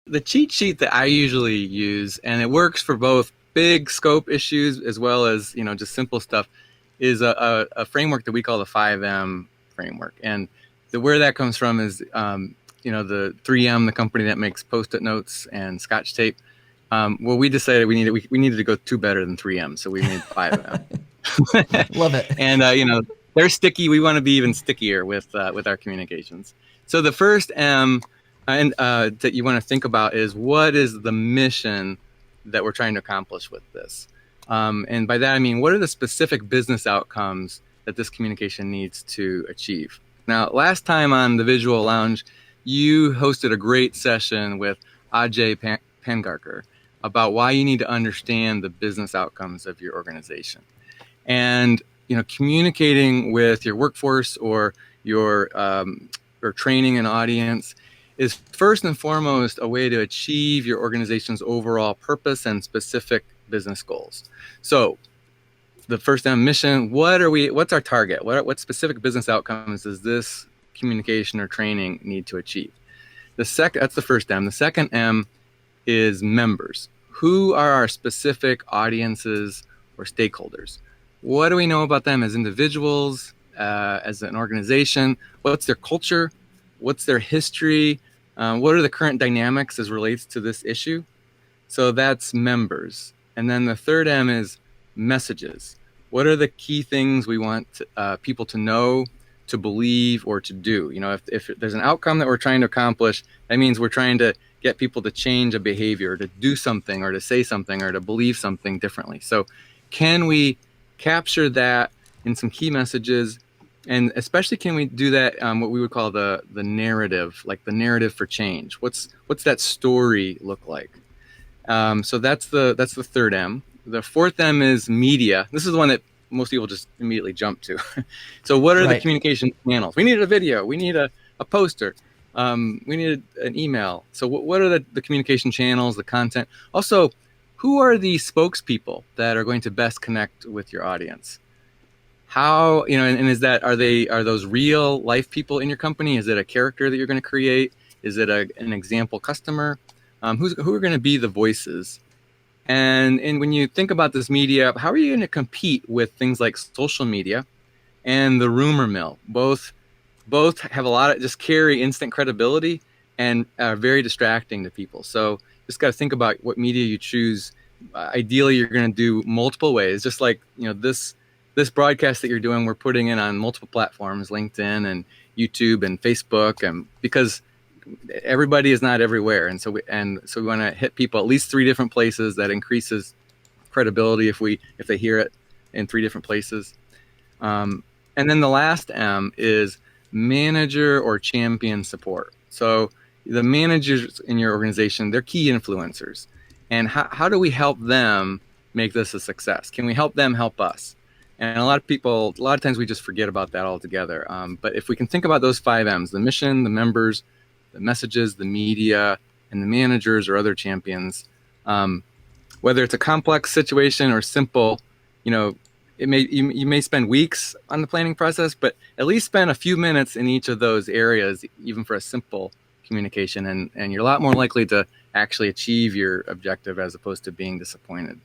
The cheat sheet that I usually use, and it works for both big scope issues as well as just simple stuff, is a framework that we call the 5M framework. And where that comes from is the 3M, the company that makes Post-it notes and Scotch tape. Well, we decided we needed to go two better than 3M, so we made 5M. Love it. And they're sticky. We want to be even stickier with our communications. So the first M that you want to think about is, what is the mission that we're trying to accomplish with this? And by that I mean, what are the specific business outcomes that this communication needs to achieve? Now, last time on the Visual Lounge, you hosted a great session with Ajay Pangarkar about why you need to understand the business outcomes of your organization. And communicating with your workforce or your training an audience is first and foremost a way to achieve your organization's overall purpose and specific business goals. So the first M, mission, what's our target? What specific business outcomes does this communication or training need to achieve? That's the first M. The second M is members. Who are our specific audiences or stakeholders? What do we know about them as individuals, as an organization? What's their culture? What's their history? What are the current dynamics as relates to this issue? So that's members. And then the third M is messages. What are the key things we want people to know, to believe, or to do? If there's an outcome that we're trying to accomplish, that means we're trying to get people to change a behavior, to do something, or to say something, or to believe something differently. So can we capture that in some key messages? And especially, can we do that what we would call the narrative, like the narrative for change? What's that story look like? So that's the third M. The fourth M is media. This is the one that most people just immediately jump to. So what are the communication channels? We need a video. We need a poster. We need an email. So what are the communication channels, the content? Also, who are the spokespeople that are going to best connect with your audience? How, and are those real life people in your company? Is it a character that you're going to create? Is it an example customer? Who are going to be the voices? And when you think about this media, how are you going to compete with things like social media and the rumor mill? Both have a lot of, just carry instant credibility and are very distracting to people. So just got to think about what media you choose. Ideally, you're going to do multiple ways, just like this broadcast that you're doing, we're putting it on multiple platforms, LinkedIn and YouTube and Facebook, and because everybody is not everywhere. And so we want to hit people at least 3 different places. That increases credibility if they hear it in 3 different places. And then the last M is manager or champion support. So the managers in your organization, they're key influencers. And how do we help them make this a success? Can we help them help us? And a lot of times we just forget about that altogether. But if we can think about those 5 M's, the mission, the members, the messages, the media, and the managers or other champions, whether it's a complex situation or simple, you may spend weeks on the planning process, but at least spend a few minutes in each of those areas, even for a simple communication, and you're a lot more likely to actually achieve your objective as opposed to being disappointed.